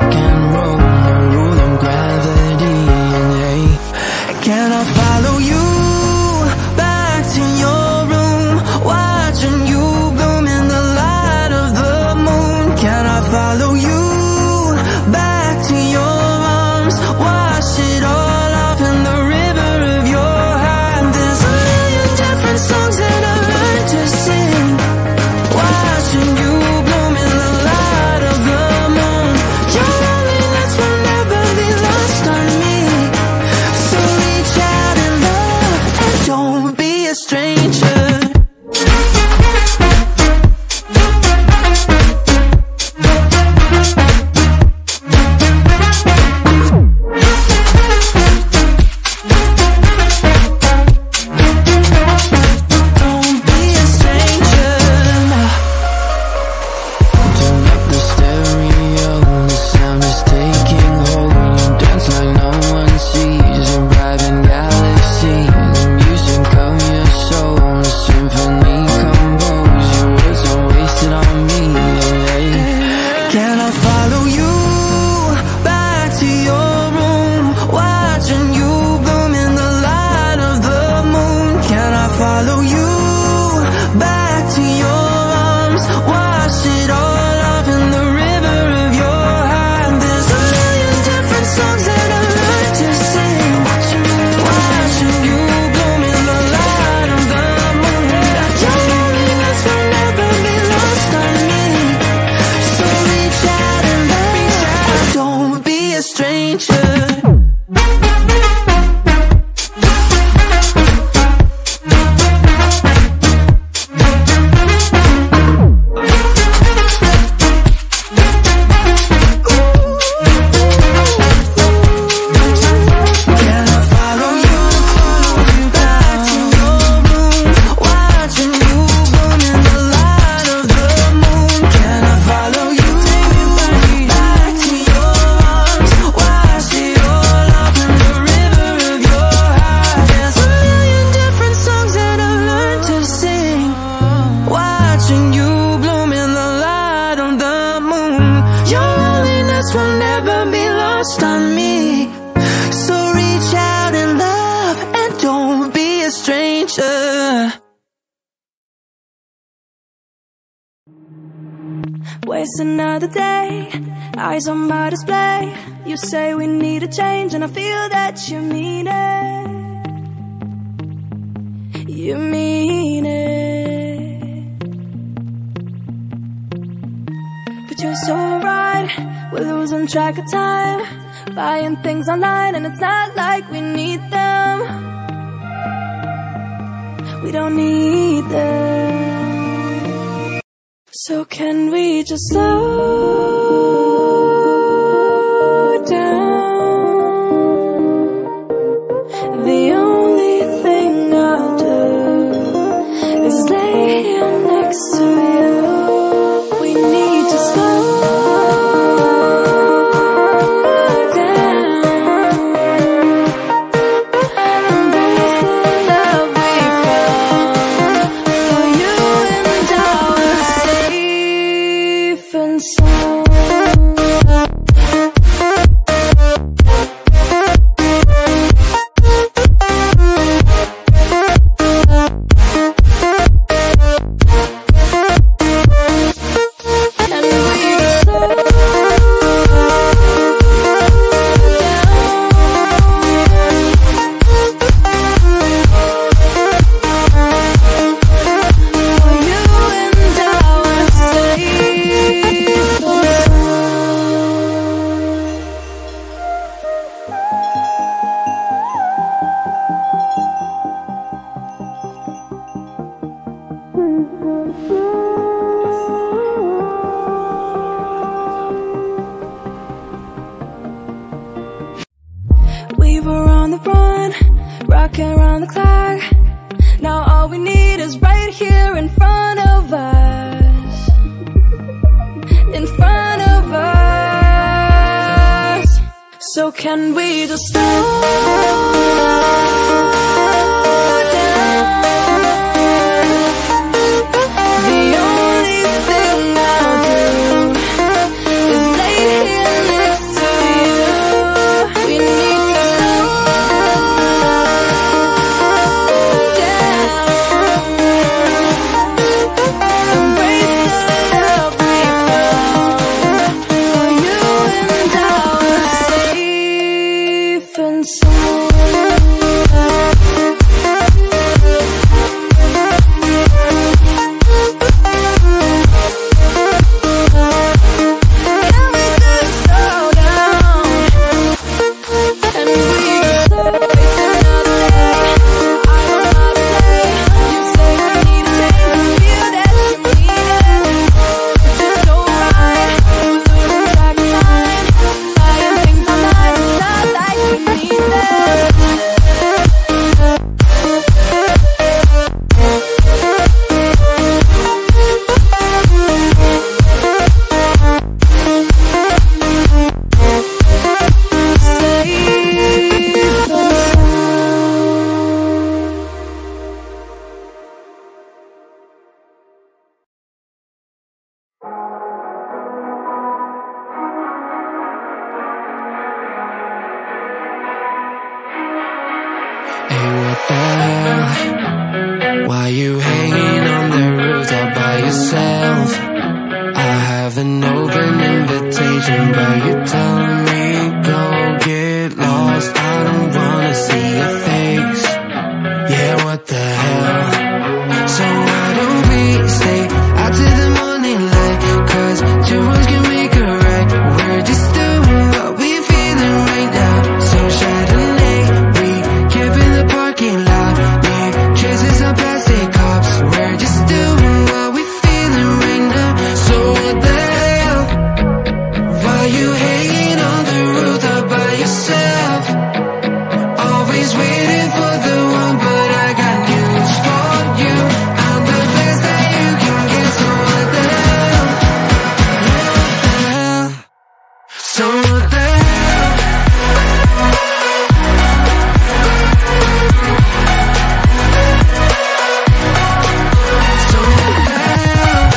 rock and roll, no rule of gravity. And hey, can I follow you back to your room, watching you bloom in the light of the moon? Can I follow you back to your arms, wash it all off in the river of your heart? There's a million different songs that I learned to sing, watching you bloom in the light of the moon. Your loneliness will never be lost on me, so reach out and love, and don't be a stranger. Waste another day, eyes on my display. You say we need a change, and I feel that you mean it. You mean it. But you're so right, we're losing track of time, buying things online, and it's not like we need them. We don't need them. So can we just slow down? The only thing I'll do is lay here next to you. We need to slow down. Embrace the love we found for you and our safe and sound. We were on the run, rocking around the clock. Now all we need is right here in front of us. In front of us. So can we just slow down? The only thing I'll do is lay here next what the hell? Why you hanging on the roof all by yourself? I have an open invitation, but you're telling me go get lost. I don't wanna see your face. Yeah, what the hell? So why don't we stay out to the morning light? Cause two worlds can make a right. We're just doing what we feeling right now. So Chardonnay, we camp in the parking lot. Leave traces of plastic cups. We're just doing what we feeling right now. So what the hell? Why you hanging on the roof all by yourself? Always waiting for the one, but I got news for you. I'm the best that you can get, so what the hell? So what the hell? So what the hell?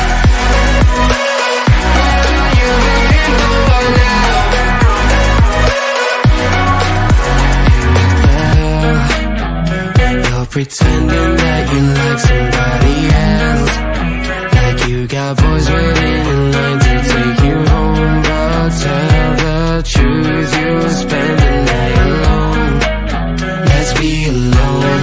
What are you waiting for now? You're pretending that you like somebody else, like you got boys waiting in line to take you home. But tell the truth, you'll spend the night alone. Let's be alone.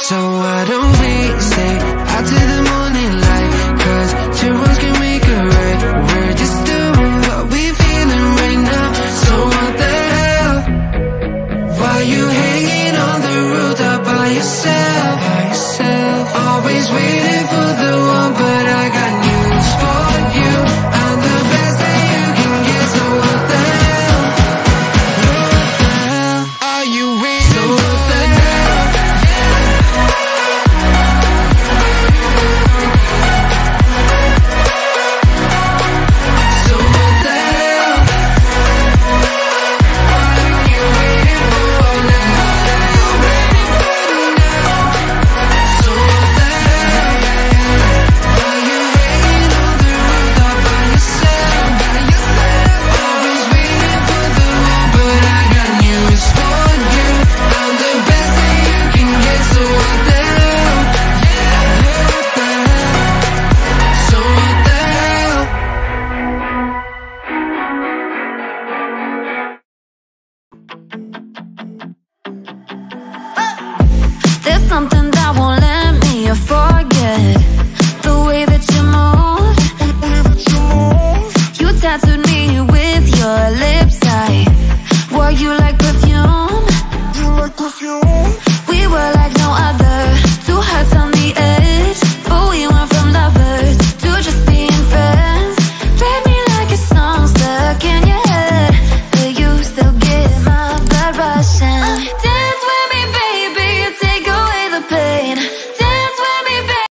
So why don't we stay out to the morning light? Cause two worlds can make a right. We're just doing what we feeling right now. So what the hell? Why you hanging on the roof all by yourself? Always waiting for the one, but I got news for you. I'm the best that you can get, so what the hell? What the hell are you waiting? So what the hell? So what the hell? What are you waiting for now? So what the hell? Why you hanging on the roof all by yourself? Always waiting for the one, but I got news for you. I'm the best that you can get, so what the hell? What the hell? So what the hell? There's something that won't let me forget.